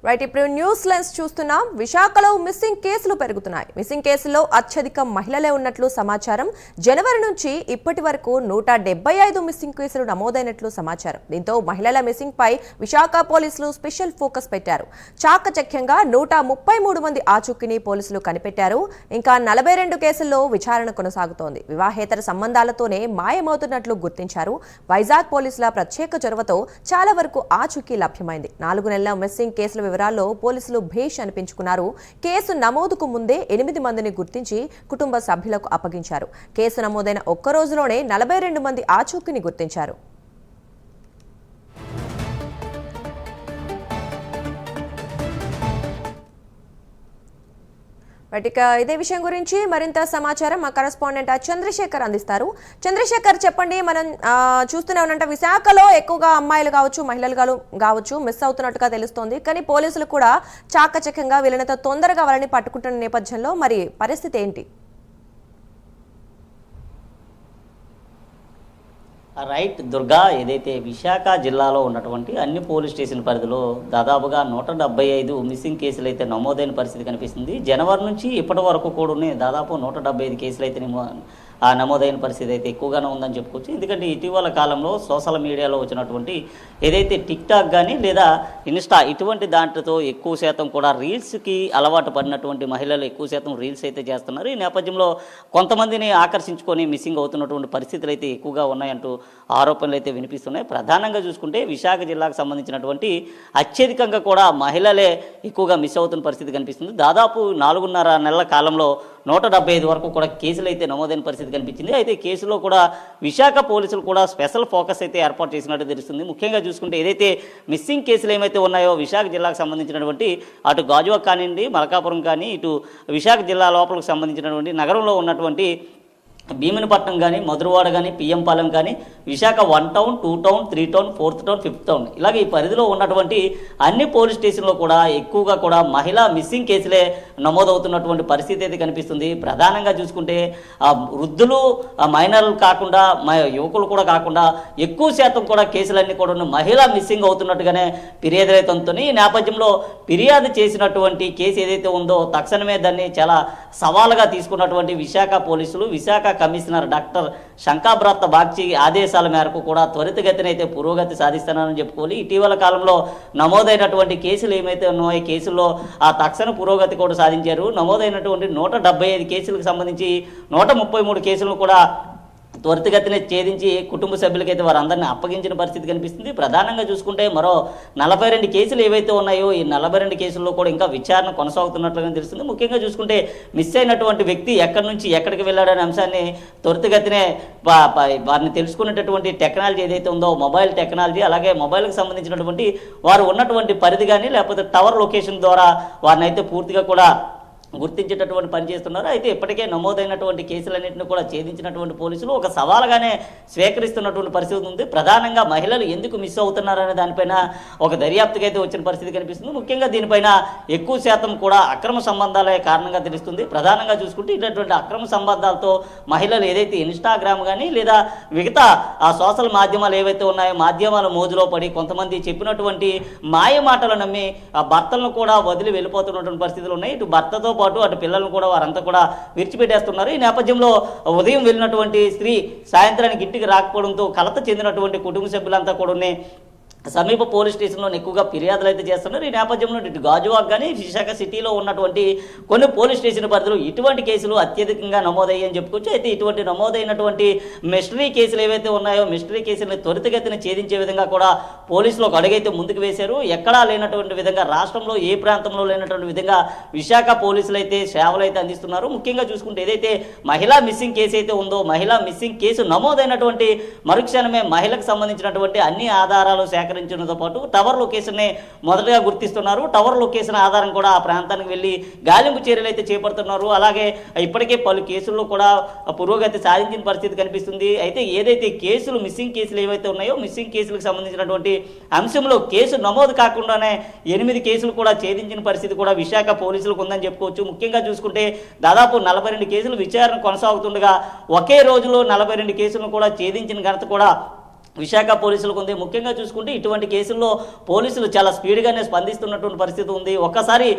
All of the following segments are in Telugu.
రైట్, ఇప్పుడు న్యూస్ లెన్స్ చూస్తున్నాం. విశాఖలో మిస్సింగ్ కేసులు పెరుగుతున్నాయి. మిస్సింగ్ కేసుల్లో అత్యధిక మహిళలే ఉన్నట్లు సమాచారం. జనవరి నుంచి ఇప్పటి వరకు 175 మిస్సింగ్ కేసులు నమోదైనట్లు సమాచారం. దీంతో మహిళల మిస్సింగ్ పై విశాఖ పోలీసులు స్పెషల్ ఫోకస్ పెట్టారు. చాకచక్యంగా 133 మంది ఆచూకీని పోలీసులు కనిపెట్టారు. ఇంకా 42 కేసుల్లో విచారణ కొనసాగుతోంది. వివాహేతర సంబంధాలతోనే మాయమవుతున్నట్లు గుర్తించారు. వైజాగ్ పోలీసుల ప్రత్యేక చొరవతో చాలా వరకు ఆచూకీ లభ్యమైంది. 4 నెలల మిస్సింగ్ కేసుల వివరాల్లో పోలీసులు భేష్ అనిపించుకున్నారు. కేసు నమోదుకు ముందే 8 మందిని గుర్తించి కుటుంబ సభ్యులకు అప్పగించారు. కేసు నమోదైన ఒక్క రోజులోనే 42 మంది ఆచూకీని గుర్తించారు. ఇదే విషయం గురించి మరింత సమాచారం మా కరెస్పాండెంట్ చంద్రశేఖర్ అందిస్తారు. చంద్రశేఖర్, చెప్పండి. మనం చూస్తూనే ఉన్నంటే విశాఖలో ఎక్కువగా అమ్మాయిలు కావచ్చు, మహిళలు కావచ్చు మిస్ అవుతున్నట్టుగా తెలుస్తోంది. కానీ పోలీసులు కూడా చాకచక్యంగా వీళ్ళతో తొందరగా వాళ్ళని పట్టుకుంటున్న నేపథ్యంలో మరి పరిస్థితి ఏంటి? రైట్ దుర్గా, ఏదైతే విశాఖ జిల్లాలో ఉన్నటువంటి అన్ని పోలీస్ స్టేషన్ పరిధిలో దాదాపుగా 175 మిస్సింగ్ కేసులు అయితే నమోదైన పరిస్థితి కనిపిస్తుంది. జనవరి నుంచి ఇప్పటి వరకు కూడా దాదాపు 175 కేసులు అయితే నమోదైన పరిస్థితి అయితే ఎక్కువగానే ఉందని చెప్పుకోవచ్చు. ఎందుకంటే ఇటీవల కాలంలో సోషల్ మీడియాలో వచ్చినటువంటి ఏదైతే టిక్ టాక్ కానీ లేదా ఇన్స్టా ఇటువంటి దాంట్లో ఎక్కువ శాతం కూడా రీల్స్కి అలవాటు పడినటువంటి మహిళలు ఎక్కువ శాతం రీల్స్ అయితే చేస్తున్నారు. ఈ నేపథ్యంలో కొంతమందిని ఆకర్షించుకొని మిస్సింగ్ అవుతున్నటువంటి పరిస్థితులు అయితే ఎక్కువగా ఉన్నాయంటూ ఆరోపణలు అయితే వినిపిస్తున్నాయి. ప్రధానంగా చూసుకుంటే విశాఖ జిల్లాకు సంబంధించినటువంటి అత్యధికంగా కూడా మహిళలే ఎక్కువగా మిస్ అవుతున్న పరిస్థితి కనిపిస్తుంది. దాదాపు 4.5 నెలల కాలంలో 175 వరకు కూడా కేసులు అయితే నమోదైన పరిస్థితి కనిపించింది. అయితే కేసులో కూడా విశాఖ పోలీసులు కూడా స్పెషల్ ఫోకస్ అయితే ఏర్పాటు చేసినట్టు తెలుస్తుంది. ముఖ్యంగా చూసుకుంటే ఏదైతే మిస్సింగ్ కేసులు ఏమైతే ఉన్నాయో విశాఖ జిల్లాకు సంబంధించినటువంటి అటు గాజువాక కానివ్వండి, మలకాపురం కానీ, ఇటు విశాఖ జిల్లా లోపలకు సంబంధించినటువంటి నగరంలో ఉన్నటువంటి భీమునిపట్నం కానీ, మధురవాడ కానీ, పిఎంపాలెం కానీ, Visakha 1 town, 2 town, 3 town, 4th town, 5th town ఇలాగే ఈ పరిధిలో ఉన్నటువంటి అన్ని పోలీస్ స్టేషన్లో కూడా ఎక్కువగా కూడా మహిళా మిస్సింగ్ కేసులే నమోదవుతున్నటువంటి పరిస్థితి అయితే కనిపిస్తుంది. ప్రధానంగా చూసుకుంటే వృద్ధులు, మైనర్లు కాకుండా యువకులు కూడా కాకుండా ఎక్కువ శాతం కూడా కేసులన్నీ కూడా మహిళా మిస్సింగ్ అవుతున్నట్టుగానే ఫిర్యాదులు అయితే అందుతున్నాయి. ఈ నేపథ్యంలో ఫిర్యాదు చేసినటువంటి కేసు ఏదైతే ఉందో తక్షణమే దాన్ని చాలా సవాలుగా తీసుకున్నటువంటి విశాఖ పోలీసులు, విశాఖ కమిషనర్ డాక్టర్ శంకాబ్రాత్త బాగ్చి ఆదేశాల మేరకు కూడా త్వరితగతిన అయితే పురోగతి సాధిస్తున్నారని చెప్పుకోవాలి. ఇటీవల కాలంలో నమోదైనటువంటి కేసులు ఏమైతే ఉన్నాయో ఈ కేసుల్లో తక్షణ పురోగతి కూడా సాధించారు. నమోదైనటువంటి 175 కేసులకు సంబంధించి 133 కేసులను కూడా త్వరితగతిన ఛేదించి కుటుంబ సభ్యులకైతే వారందరినీ అప్పగించిన పరిస్థితి కనిపిస్తుంది. ప్రధానంగా చూసుకుంటే మరో 42 కేసులు ఏవైతే ఉన్నాయో ఈ 42 కేసుల్లో కూడా ఇంకా విచారణ కొనసాగుతున్నట్లుగా తెలుస్తుంది. ముఖ్యంగా చూసుకుంటే మిస్ అయినటువంటి వ్యక్తి ఎక్కడి నుంచి ఎక్కడికి వెళ్ళాడనే అంశాన్ని త్వరితగతినే వారిని తెలుసుకునేటటువంటి టెక్నాలజీ ఏదైతే ఉందో మొబైల్ టెక్నాలజీ, అలాగే మొబైల్కి సంబంధించినటువంటి వారు ఉన్నటువంటి పరిధి కానీ లేకపోతే టవర్ లొకేషన్ ద్వారా వారిని అయితే పూర్తిగా కూడా గుర్తించేటటువంటి పని చేస్తున్నారు. అయితే ఇప్పటికే నమోదైనటువంటి కేసులన్నింటినీ కూడా ఛేదించినటువంటి పోలీసులు ఒక సవాలుగానే స్వీకరిస్తున్నటువంటి పరిస్థితి ఉంది. ప్రధానంగా మహిళలు ఎందుకు మిస్ అవుతున్నారనే దానిపైన ఒక దర్యాప్తుకి అయితే వచ్చిన పరిస్థితి కనిపిస్తుంది. ముఖ్యంగా దీనిపైన ఎక్కువ శాతం కూడా అక్రమ సంబంధాలే కారణంగా తెలుస్తుంది. ప్రధానంగా చూసుకుంటే ఇటువంటి అక్రమ సంబంధాలతో మహిళలు ఏదైతే ఇన్స్టాగ్రామ్ కానీ లేదా మిగతా సోషల్ మాధ్యమాలు ఏవైతే ఉన్నాయో మాధ్యమాల మోజులో పడి కొంతమంది చెప్పినటువంటి మాయ మాటలు నమ్మి భర్తలను కూడా వదిలి వెళ్ళిపోతున్నటువంటి పరిస్థితులు ఉన్నాయి. ఇటు భర్తతో పాటు అటు పిల్లలను కూడా వారంతా కూడా విడిచిపెట్టేస్తున్నారు. ఈ నేపథ్యంలో ఉదయం వెళ్ళినటువంటి స్త్రీ సాయంత్రానికి ఇంటికి రాకపోవడంతో కలత చెందినటువంటి కుటుంబ సభ్యులంతా కూడా సమీప పోలీస్ స్టేషన్లో ఎక్కువగా ఫిర్యాదులు అయితే చేస్తున్నారు. ఈ నేపథ్యంలో ఇటు గాజువాక్ కానీ విశాఖ సిటీలో ఉన్నటువంటి కొన్ని పోలీస్ స్టేషన్ పరిధిలో ఇటువంటి కేసులు అత్యధికంగా నమోదయ్యాయని చెప్పుకోవచ్చు. అయితే ఇటువంటి నమోదైనటువంటి మిస్టరీ కేసులు ఏవైతే ఉన్నాయో మిస్టరీ కేసులను త్వరితగతిన ఛేదించే విధంగా కూడా పోలీసులు ఒక అడుగైతే ముందుకు వేశారు. ఎక్కడా లేనటువంటి విధంగా రాష్ట్రంలో ఏ ప్రాంతంలో లేనటువంటి విధంగా విశాఖ పోలీసులు అయితే సేవలు అయితే అందిస్తున్నారు. ముఖ్యంగా చూసుకుంటే ఏదైతే మహిళా మిస్సింగ్ కేసు అయితే ఉందో మహిళా మిస్సింగ్ కేసు నమోదైనటువంటి మరుక్షణమే మహిళకు సంబంధించినటువంటి అన్ని ఆధారాలు సేకరించడంతో పాటు టవర్ లొకేషన్ని మొదటగా గుర్తిస్తున్నారు. టవర్ లొకేషన్ ఆధారం కూడా ఆ ప్రాంతానికి వెళ్ళి గాలింపు చర్యలు అయితే చేపడుతున్నారు. అలాగే ఇప్పటికే పలు కేసుల్లో కూడా పురోగతి సాధించిన పరిస్థితి కనిపిస్తుంది. అయితే ఏదైతే కేసులు మిస్సింగ్ కేసులు ఏవైతే ఉన్నాయో మిస్సింగ్ కేసులకు సంబంధించినటువంటి అంశంలో కేసు నమోదు కాకుండానే 8 కేసులు కూడా ఛేదించిన పరిస్థితి కూడా విశాఖ పోలీసులకు ఉందని చెప్పుకోవచ్చు. ముఖ్యంగా చూసుకుంటే దాదాపు 42 కేసులు విచారణ కొనసాగుతుండగా ఒకే రోజులో 42 కేసులను కూడా ఛేదించిన ఘనత కూడా విశాఖ పోలీసులకు ఉంది. ముఖ్యంగా చూసుకుంటే ఇటువంటి కేసుల్లో పోలీసులు చాలా స్పీడ్గానే స్పందిస్తున్నటువంటి పరిస్థితి ఉంది. ఒక్కసారి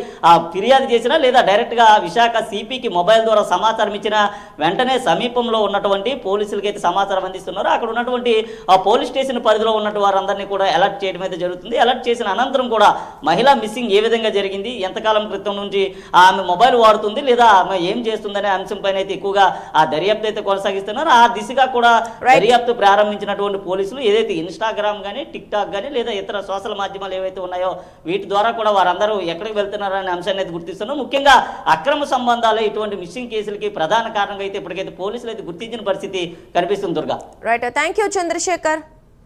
ఫిర్యాదు చేసినా లేదా డైరెక్ట్గా విశాఖ సిపికి మొబైల్ ద్వారా సమాచారం ఇచ్చినా వెంటనే సమీపంలో ఉన్నటువంటి పోలీసులకి అయితే సమాచారం అందిస్తున్నారు. అక్కడ ఉన్నటువంటి ఆ పోలీస్ స్టేషన్ పరిధిలో ఉన్నటువంటి వారందరినీ కూడా అలర్ట్ చేయడం అయితే జరుగుతుంది. అలర్ట్ చేసిన అనంతరం కూడా మహిళా మిస్సింగ్ ఏ విధంగా జరిగింది, ఎంతకాలం క్రితం నుంచి ఆమె మొబైల్ వాడుతుంది లేదా ఆమె ఏం చేస్తుందనే అంశంపైన అయితే ఎక్కువగా ఆ దర్యాప్తు అయితే కొనసాగిస్తున్నారు. ఆ దిశగా కూడా దర్యాప్తు ప్రారంభించినటువంటి పోలీసులు ఏదైతే ఇన్స్టాగ్రామ్ కానీ టిక్ టాక్ కానీ లేదా ఇతర సోషల్ మాధ్యమాలు ఏవైతే ఉన్నాయో వీటి ద్వారా కూడా వారందరూ ఎక్కడికి వెళ్తున్నారనే అంశాన్ని అయితే గుర్తిస్తున్నారు. ముఖ్యంగా అక్రమ సంబంధాలే ఇటువంటి మిస్సింగ్ కేసులకి ప్రధాన కారణంగా అయితే ఇప్పటికైతే పోలీసులు అయితే గుర్తించిన పరిస్థితి కనిపిస్తుంది. Durga. Right, thank you Chandrasekhar.